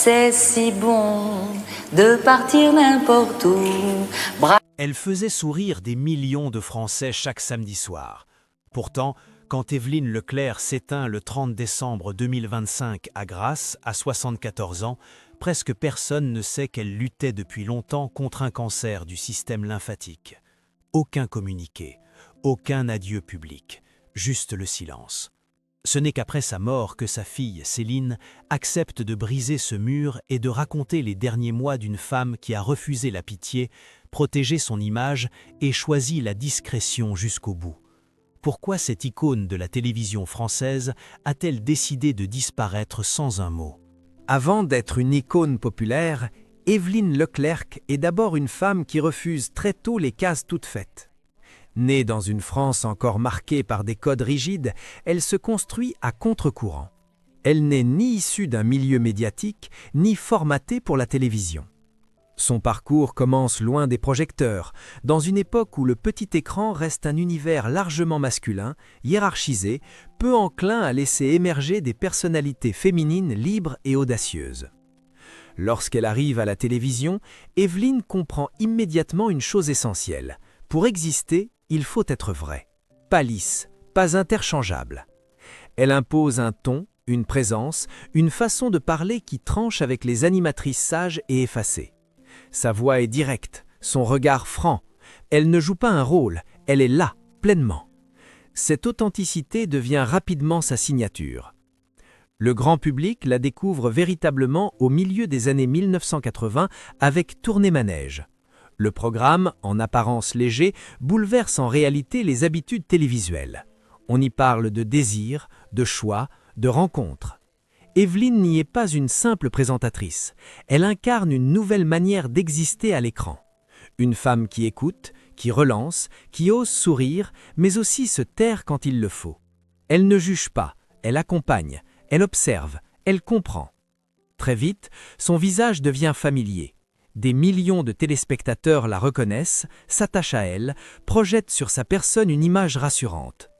c'est si bon de partir n'importe où. Elle faisait sourire des millions de Français chaque samedi soir. Pourtant, quand Évelyne Leclerc s'éteint le 30 décembre 2025 à Grasse, à 74 ans, presque personne ne sait qu'elle luttait depuis longtemps contre un cancer du système lymphatique. Aucun communiqué, aucun adieu public, juste le silence. Ce n'est qu'après sa mort que sa fille, Céline, accepte de briser ce mur et de raconter les derniers mois d'une femme qui a refusé la pitié, protégé son image et choisi la discrétion jusqu'au bout. Pourquoi cette icône de la télévision française a-t-elle décidé de disparaître sans un mot? Avant d'être une icône populaire, Évelyne Leclerc est d'abord une femme qui refuse très tôt les cases toutes faites. Née dans une France encore marquée par des codes rigides, elle se construit à contre-courant. Elle n'est ni issue d'un milieu médiatique, ni formatée pour la télévision. Son parcours commence loin des projecteurs, dans une époque où le petit écran reste un univers largement masculin, hiérarchisé, peu enclin à laisser émerger des personnalités féminines libres et audacieuses. Lorsqu'elle arrive à la télévision, Évelyne comprend immédiatement une chose essentielle. Pour exister, il faut être vrai. Pas lisse, pas interchangeable. Elle impose un ton, une présence, une façon de parler qui tranche avec les animatrices sages et effacées. Sa voix est directe, son regard franc. Elle ne joue pas un rôle, elle est là, pleinement. Cette authenticité devient rapidement sa signature. Le grand public la découvre véritablement au milieu des années 1980 avec Tournée Manège. Le programme, en apparence léger, bouleverse en réalité les habitudes télévisuelles. On y parle de désir, de choix, de rencontres. Évelyne n'y est pas une simple présentatrice. Elle incarne une nouvelle manière d'exister à l'écran. Une femme qui écoute, qui relance, qui ose sourire, mais aussi se taire quand il le faut. Elle ne juge pas, elle accompagne, elle observe, elle comprend. Très vite, son visage devient familier. Des millions de téléspectateurs la reconnaissent, s'attachent à elle, projettent sur sa personne une image rassurante.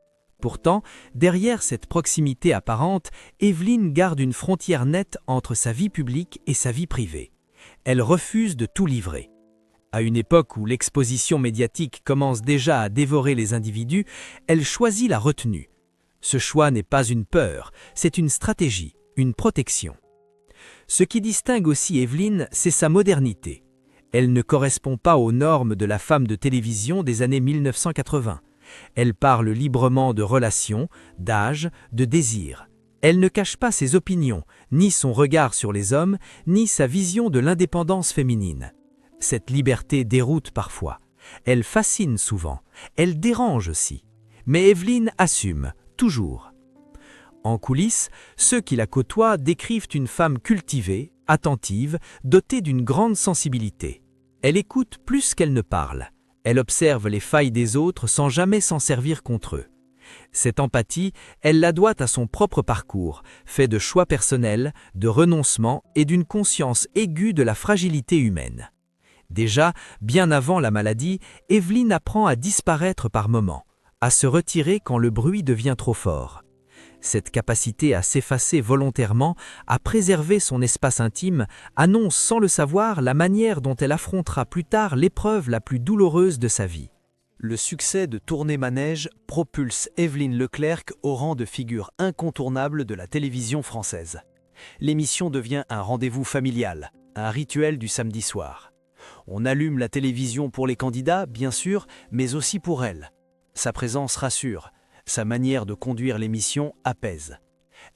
Pourtant, derrière cette proximité apparente, Évelyne garde une frontière nette entre sa vie publique et sa vie privée. Elle refuse de tout livrer. À une époque où l'exposition médiatique commence déjà à dévorer les individus, elle choisit la retenue. Ce choix n'est pas une peur, c'est une stratégie, une protection. Ce qui distingue aussi Évelyne, c'est sa modernité. Elle ne correspond pas aux normes de la femme de télévision des années 1980. Elle parle librement de relations, d'âge, de désir. Elle ne cache pas ses opinions, ni son regard sur les hommes, ni sa vision de l'indépendance féminine. Cette liberté déroute parfois. Elle fascine souvent. Elle dérange aussi. Mais Évelyne assume, toujours. En coulisses, ceux qui la côtoient décrivent une femme cultivée, attentive, dotée d'une grande sensibilité. Elle écoute plus qu'elle ne parle. Elle observe les failles des autres sans jamais s'en servir contre eux. Cette empathie, elle la doit à son propre parcours, fait de choix personnels, de renoncements et d'une conscience aiguë de la fragilité humaine. Déjà, bien avant la maladie, Évelyne apprend à disparaître par moments, à se retirer quand le bruit devient trop fort. Cette capacité à s'effacer volontairement, à préserver son espace intime, annonce sans le savoir la manière dont elle affrontera plus tard l'épreuve la plus douloureuse de sa vie. Le succès de Tournée Manège propulse Évelyne Leclerc au rang de figure incontournable de la télévision française. L'émission devient un rendez-vous familial, un rituel du samedi soir. On allume la télévision pour les candidats, bien sûr, mais aussi pour elle. Sa présence rassure. Sa manière de conduire l'émission apaise.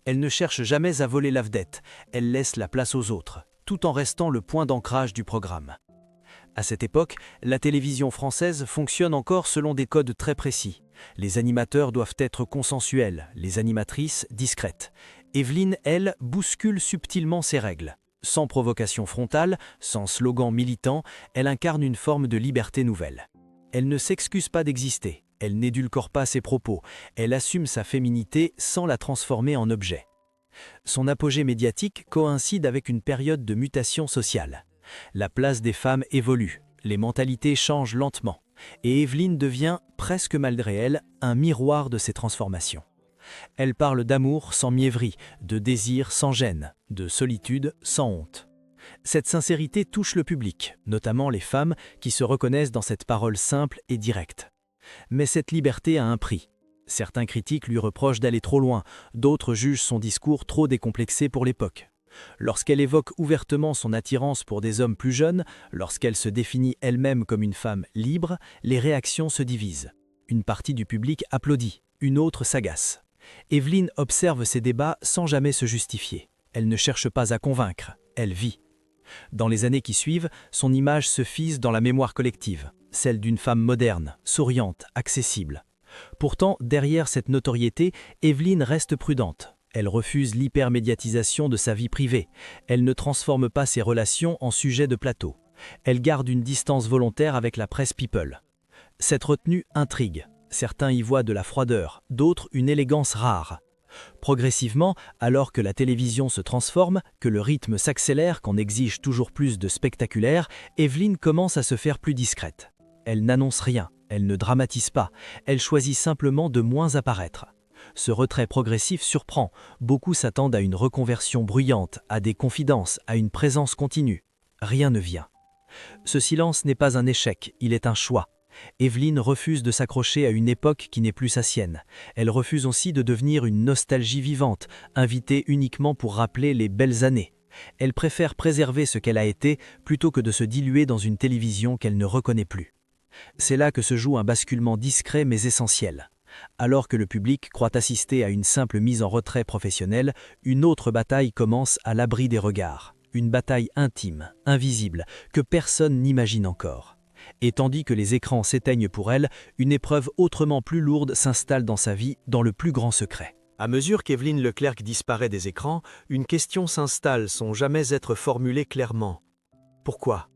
Elle ne cherche jamais à voler la vedette, elle laisse la place aux autres, tout en restant le point d'ancrage du programme. À cette époque, la télévision française fonctionne encore selon des codes très précis. Les animateurs doivent être consensuels, les animatrices discrètes. Évelyne, elle, bouscule subtilement ces règles. Sans provocation frontale, sans slogan militant, elle incarne une forme de liberté nouvelle. Elle ne s'excuse pas d'exister. Elle n'édulcore pas ses propos, elle assume sa féminité sans la transformer en objet. Son apogée médiatique coïncide avec une période de mutation sociale. La place des femmes évolue, les mentalités changent lentement, et Évelyne devient, presque malgré elle, un miroir de ces transformations. Elle parle d'amour sans mièvrerie, de désir sans gêne, de solitude sans honte. Cette sincérité touche le public, notamment les femmes qui se reconnaissent dans cette parole simple et directe. Mais cette liberté a un prix. Certains critiques lui reprochent d'aller trop loin, d'autres jugent son discours trop décomplexé pour l'époque. Lorsqu'elle évoque ouvertement son attirance pour des hommes plus jeunes, lorsqu'elle se définit elle-même comme une femme libre, les réactions se divisent. Une partie du public applaudit, une autre s'agace. Evelyne observe ces débats sans jamais se justifier. Elle ne cherche pas à convaincre, elle vit. Dans les années qui suivent, son image se fise dans la mémoire collective, celle d'une femme moderne, souriante, accessible. Pourtant, derrière cette notoriété, Evelyne reste prudente. Elle refuse l'hypermédiatisation de sa vie privée. Elle ne transforme pas ses relations en sujet de plateau. Elle garde une distance volontaire avec la presse people. Cette retenue intrigue. Certains y voient de la froideur, d'autres une élégance rare. Progressivement, alors que la télévision se transforme, que le rythme s'accélère, qu'on exige toujours plus de spectaculaire, Evelyne commence à se faire plus discrète. Elle n'annonce rien, elle ne dramatise pas, elle choisit simplement de moins apparaître. Ce retrait progressif surprend, beaucoup s'attendent à une reconversion bruyante, à des confidences, à une présence continue. Rien ne vient. Ce silence n'est pas un échec, il est un choix. Evelyne refuse de s'accrocher à une époque qui n'est plus sa sienne. Elle refuse aussi de devenir une nostalgie vivante, invitée uniquement pour rappeler les belles années. Elle préfère préserver ce qu'elle a été plutôt que de se diluer dans une télévision qu'elle ne reconnaît plus. C'est là que se joue un basculement discret mais essentiel. Alors que le public croit assister à une simple mise en retrait professionnelle, une autre bataille commence à l'abri des regards. Une bataille intime, invisible, que personne n'imagine encore. Et tandis que les écrans s'éteignent pour elle, une épreuve autrement plus lourde s'installe dans sa vie, dans le plus grand secret. À mesure qu'Evelyne Leclerc disparaît des écrans, une question s'installe sans jamais être formulée clairement. Pourquoi ?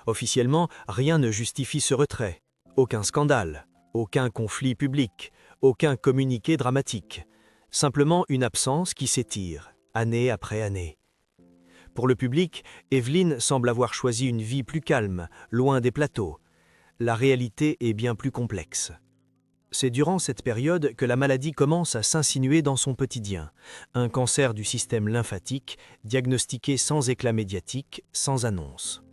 Officiellement, rien ne justifie ce retrait. Aucun scandale, aucun conflit public, aucun communiqué dramatique. Simplement une absence qui s'étire, année après année. Pour le public, Evelyne semble avoir choisi une vie plus calme, loin des plateaux. La réalité est bien plus complexe. C'est durant cette période que la maladie commence à s'insinuer dans son quotidien. Un cancer du système lymphatique, diagnostiqué sans éclat médiatique, sans annonce.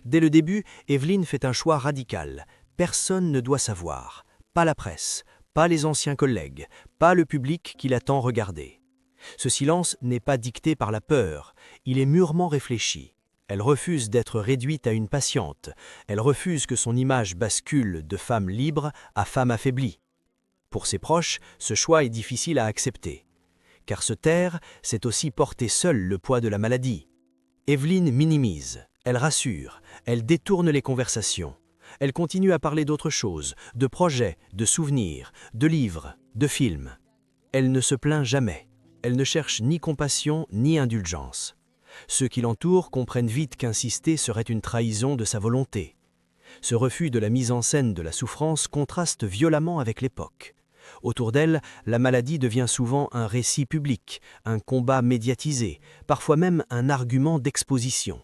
Dès le début, Evelyne fait un choix radical. Personne ne doit savoir. Pas la presse, pas les anciens collègues, pas le public qui l'a tant regardé. Ce silence n'est pas dicté par la peur, il est mûrement réfléchi. Elle refuse d'être réduite à une patiente, elle refuse que son image bascule de femme libre à femme affaiblie. Pour ses proches, ce choix est difficile à accepter. Car se taire, c'est aussi porter seul le poids de la maladie. Evelyne minimise, elle rassure, elle détourne les conversations. Elle continue à parler d'autre chose, de projets, de souvenirs, de livres, de films. Elle ne se plaint jamais. Elle ne cherche ni compassion ni indulgence. Ceux qui l'entourent comprennent vite qu'insister serait une trahison de sa volonté. Ce refus de la mise en scène de la souffrance contraste violemment avec l'époque. Autour d'elle, la maladie devient souvent un récit public, un combat médiatisé, parfois même un argument d'exposition.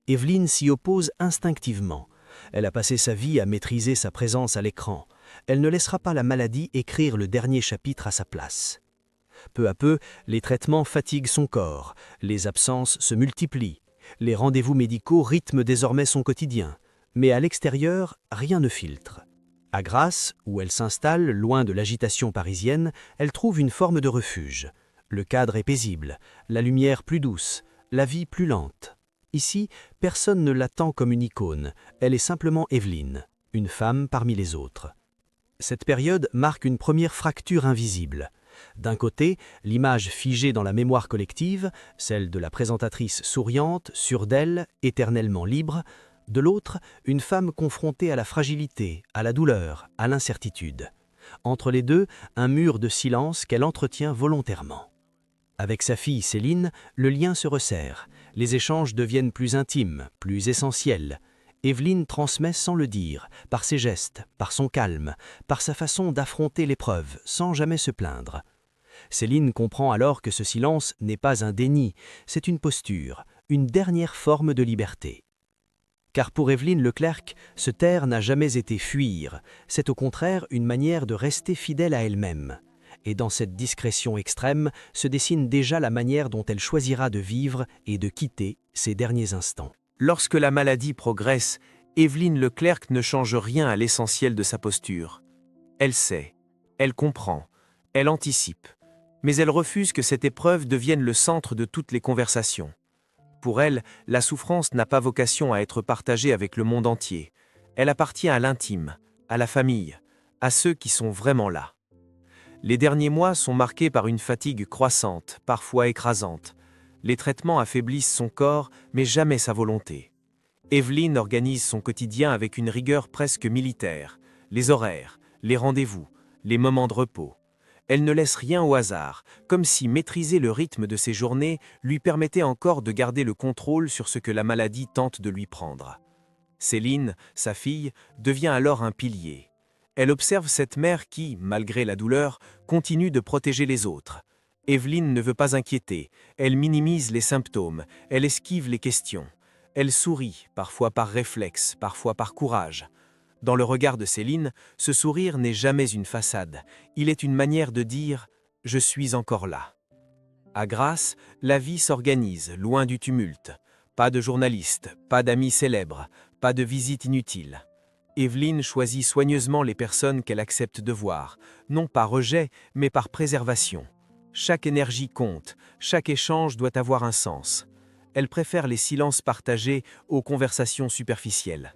Evelyne s'y oppose instinctivement. Elle a passé sa vie à maîtriser sa présence à l'écran. Elle ne laissera pas la maladie écrire le dernier chapitre à sa place. Peu à peu, les traitements fatiguent son corps, les absences se multiplient, les rendez-vous médicaux rythment désormais son quotidien, mais à l'extérieur, rien ne filtre. À Grasse, où elle s'installe, loin de l'agitation parisienne, elle trouve une forme de refuge. Le cadre est paisible, la lumière plus douce, la vie plus lente. Ici, personne ne l'attend comme une icône, elle est simplement Evelyne, une femme parmi les autres. Cette période marque une première fracture invisible. D'un côté, l'image figée dans la mémoire collective, celle de la présentatrice souriante, sûre d'elle, éternellement libre. De l'autre, une femme confrontée à la fragilité, à la douleur, à l'incertitude. Entre les deux, un mur de silence qu'elle entretient volontairement. Avec sa fille Céline, le lien se resserre. Les échanges deviennent plus intimes, plus essentiels. Evelyne transmet sans le dire, par ses gestes, par son calme, par sa façon d'affronter l'épreuve, sans jamais se plaindre. Céline comprend alors que ce silence n'est pas un déni, c'est une posture, une dernière forme de liberté. Car pour Evelyne Leclerc, se taire n'a jamais été fuir, c'est au contraire une manière de rester fidèle à elle-même. et dans cette discrétion extrême se dessine déjà la manière dont elle choisira de vivre et de quitter ses derniers instants. Lorsque la maladie progresse, Évelyne Leclerc ne change rien à l'essentiel de sa posture. Elle sait, elle comprend, elle anticipe, mais elle refuse que cette épreuve devienne le centre de toutes les conversations. Pour elle, la souffrance n'a pas vocation à être partagée avec le monde entier. Elle appartient à l'intime, à la famille, à ceux qui sont vraiment là. Les derniers mois sont marqués par une fatigue croissante, parfois écrasante. Les traitements affaiblissent son corps, mais jamais sa volonté. Évelyne organise son quotidien avec une rigueur presque militaire. Les horaires, les rendez-vous, les moments de repos. Elle ne laisse rien au hasard, comme si maîtriser le rythme de ses journées lui permettait encore de garder le contrôle sur ce que la maladie tente de lui prendre. Céline, sa fille, devient alors un pilier. Elle observe cette mère qui, malgré la douleur, continue de protéger les autres. Évelyne ne veut pas inquiéter, elle minimise les symptômes, elle esquive les questions. Elle sourit, parfois par réflexe, parfois par courage. Dans le regard de Céline, ce sourire n'est jamais une façade, il est une manière de dire « je suis encore là ». À Grasse, la vie s'organise, loin du tumulte. Pas de journalistes, pas d'amis célèbres, pas de visites inutiles. Évelyne choisit soigneusement les personnes qu'elle accepte de voir, non par rejet, mais par préservation. Chaque énergie compte, chaque échange doit avoir un sens. Elle préfère les silences partagés aux conversations superficielles.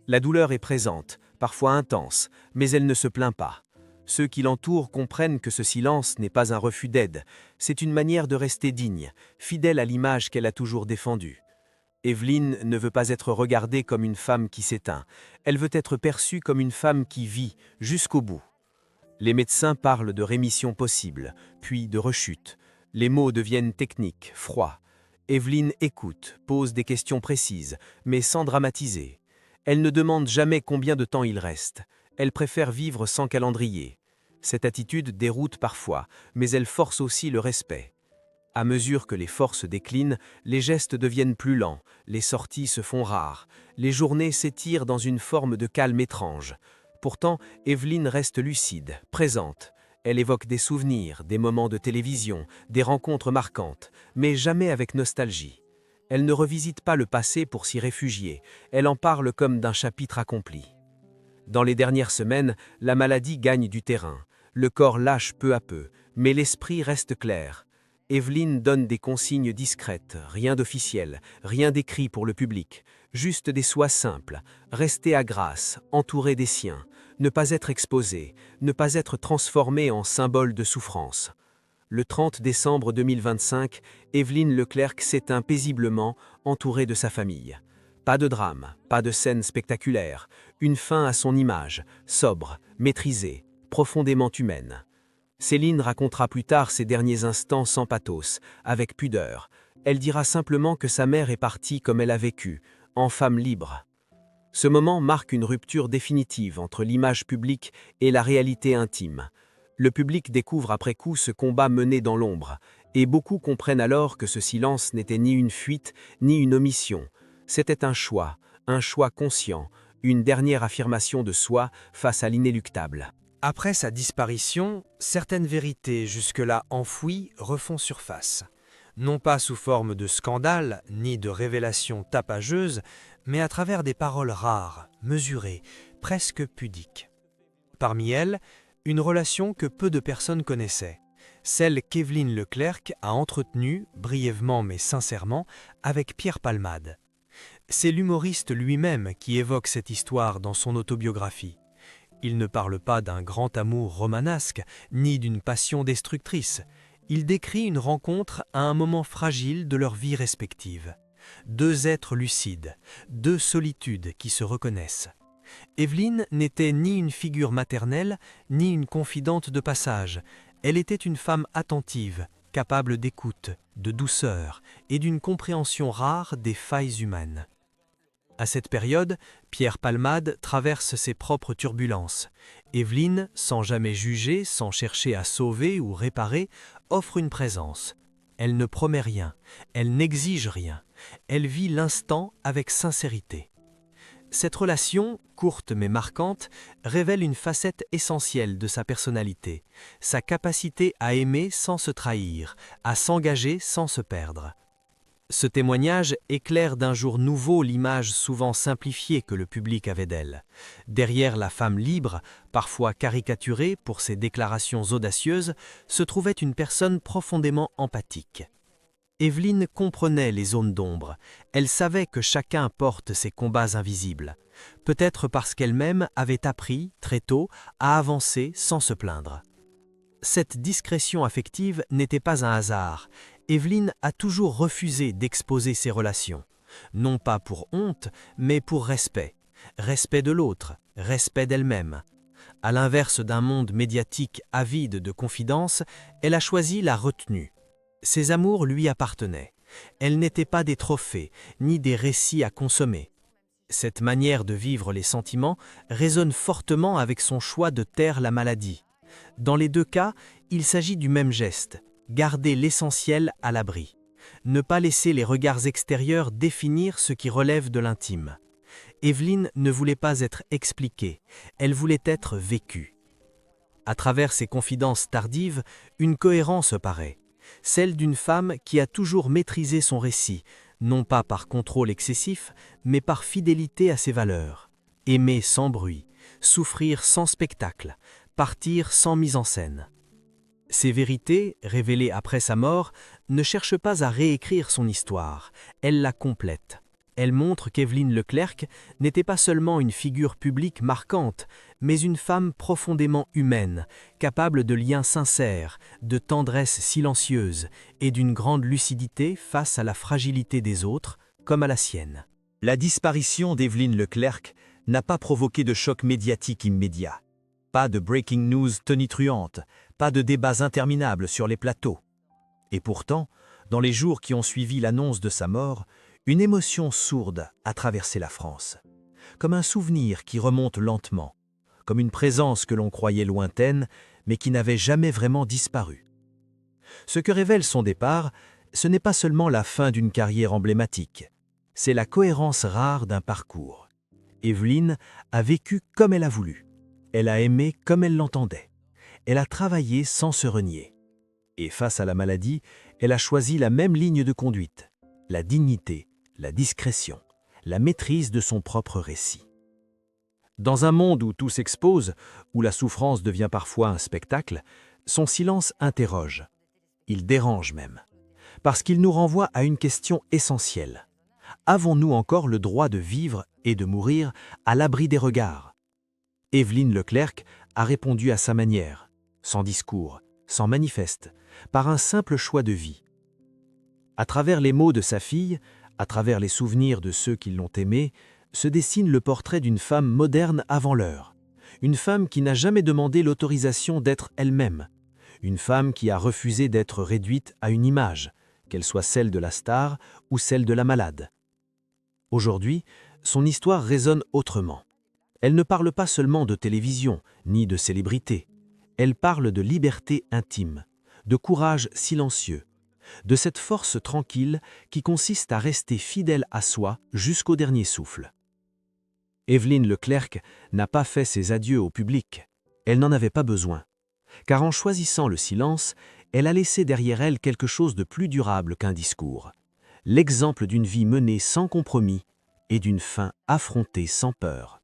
La douleur est présente, parfois intense, mais elle ne se plaint pas. Ceux qui l'entourent comprennent que ce silence n'est pas un refus d'aide, c'est une manière de rester digne, fidèle à l'image qu'elle a toujours défendue. Évelyne ne veut pas être regardée comme une femme qui s'éteint, elle veut être perçue comme une femme qui vit jusqu'au bout. Les médecins parlent de rémission possible, puis de rechute. Les mots deviennent techniques, froids. Évelyne écoute, pose des questions précises, mais sans dramatiser. Elle ne demande jamais combien de temps il reste. Elle préfère vivre sans calendrier. Cette attitude déroute parfois, mais elle force aussi le respect. À mesure que les forces déclinent, les gestes deviennent plus lents, les sorties se font rares, les journées s'étirent dans une forme de calme étrange. Pourtant, Évelyne reste lucide, présente. Elle évoque des souvenirs, des moments de télévision, des rencontres marquantes, mais jamais avec nostalgie. Elle ne revisite pas le passé pour s'y réfugier, elle en parle comme d'un chapitre accompli. Dans les dernières semaines, la maladie gagne du terrain. Le corps lâche peu à peu, mais l'esprit reste clair. Évelyne donne des consignes discrètes, rien d'officiel, rien d'écrit pour le public, juste des choix simples, rester à Grasse, entouré des siens, ne pas être exposé, ne pas être transformé en symbole de souffrance. Le 30 décembre 2025, Évelyne Leclerc s'éteint paisiblement, entourée de sa famille. Pas de drame, pas de scène spectaculaire, une fin à son image, sobre, maîtrisée, profondément humaine. Céline racontera plus tard ses derniers instants sans pathos, avec pudeur. Elle dira simplement que sa mère est partie comme elle a vécu, en femme libre. Ce moment marque une rupture définitive entre l'image publique et la réalité intime. Le public découvre après coup ce combat mené dans l'ombre, et beaucoup comprennent alors que ce silence n'était ni une fuite, ni une omission. C'était un choix conscient, une dernière affirmation de soi face à l'inéluctable. Après sa disparition, certaines vérités jusque-là enfouies refont surface. Non pas sous forme de scandale, ni de révélations tapageuses, mais à travers des paroles rares, mesurées, presque pudiques. Parmi elles, une relation que peu de personnes connaissaient, celle qu'Évelyne Leclerc a entretenue, brièvement mais sincèrement, avec Pierre Palmade. C'est l'humoriste lui-même qui évoque cette histoire dans son autobiographie. Il ne parle pas d'un grand amour romanesque, ni d'une passion destructrice. Il décrit une rencontre à un moment fragile de leur vie respective. Deux êtres lucides, deux solitudes qui se reconnaissent. Évelyne n'était ni une figure maternelle, ni une confidente de passage. Elle était une femme attentive, capable d'écoute, de douceur et d'une compréhension rare des failles humaines. À cette période, Pierre Palmade traverse ses propres turbulences. Évelyne, sans jamais juger, sans chercher à sauver ou réparer, offre une présence. Elle ne promet rien, elle n'exige rien, elle vit l'instant avec sincérité. Cette relation, courte mais marquante, révèle une facette essentielle de sa personnalité, sa capacité à aimer sans se trahir, à s'engager sans se perdre. Ce témoignage éclaire d'un jour nouveau l'image souvent simplifiée que le public avait d'elle. Derrière la femme libre, parfois caricaturée pour ses déclarations audacieuses, se trouvait une personne profondément empathique. Evelyne comprenait les zones d'ombre. Elle savait que chacun porte ses combats invisibles. Peut-être parce qu'elle-même avait appris, très tôt, à avancer sans se plaindre. Cette discrétion affective n'était pas un hasard. Evelyne a toujours refusé d'exposer ses relations. Non pas pour honte, mais pour respect. Respect de l'autre, respect d'elle-même. À l'inverse d'un monde médiatique avide de confidences, elle a choisi la retenue. Ses amours lui appartenaient. Elles n'étaient pas des trophées, ni des récits à consommer. Cette manière de vivre les sentiments résonne fortement avec son choix de taire la maladie. Dans les deux cas, il s'agit du même geste, garder l'essentiel à l'abri. Ne pas laisser les regards extérieurs définir ce qui relève de l'intime. Evelyne ne voulait pas être expliquée, elle voulait être vécue. À travers ses confidences tardives, une cohérence paraît. Celle d'une femme qui a toujours maîtrisé son récit, non pas par contrôle excessif, mais par fidélité à ses valeurs. Aimer sans bruit, souffrir sans spectacle, partir sans mise en scène. Ces vérités, révélées après sa mort, ne cherchent pas à réécrire son histoire, elles la complètent. Elles montrent qu'Evelyne Leclerc n'était pas seulement une figure publique marquante, mais une femme profondément humaine, capable de liens sincères, de tendresse silencieuse et d'une grande lucidité face à la fragilité des autres, comme à la sienne. La disparition d'Evelyne Leclerc n'a pas provoqué de choc médiatique immédiat. Pas de breaking news tonitruante, pas de débats interminables sur les plateaux. Et pourtant, dans les jours qui ont suivi l'annonce de sa mort, une émotion sourde a traversé la France. Comme un souvenir qui remonte lentement, comme une présence que l'on croyait lointaine, mais qui n'avait jamais vraiment disparu. Ce que révèle son départ, ce n'est pas seulement la fin d'une carrière emblématique, c'est la cohérence rare d'un parcours. Evelyne a vécu comme elle a voulu. Elle a aimé comme elle l'entendait. Elle a travaillé sans se renier. Et face à la maladie, elle a choisi la même ligne de conduite, la dignité, la discrétion, la maîtrise de son propre récit. Dans un monde où tout s'expose, où la souffrance devient parfois un spectacle, son silence interroge. Il dérange même, parce qu'il nous renvoie à une question essentielle. Avons-nous encore le droit de vivre et de mourir à l'abri des regards ? Evelyne Leclerc a répondu à sa manière, sans discours, sans manifeste, par un simple choix de vie. À travers les mots de sa fille, à travers les souvenirs de ceux qui l'ont aimée, se dessine le portrait d'une femme moderne avant l'heure. Une femme qui n'a jamais demandé l'autorisation d'être elle-même. Une femme qui a refusé d'être réduite à une image, qu'elle soit celle de la star ou celle de la malade. Aujourd'hui, son histoire résonne autrement. Elle ne parle pas seulement de télévision, ni de célébrité. Elle parle de liberté intime, de courage silencieux, de cette force tranquille qui consiste à rester fidèle à soi jusqu'au dernier souffle. Evelyne Leclerc n'a pas fait ses adieux au public. Elle n'en avait pas besoin, car en choisissant le silence, elle a laissé derrière elle quelque chose de plus durable qu'un discours. L'exemple d'une vie menée sans compromis et d'une fin affrontée sans peur.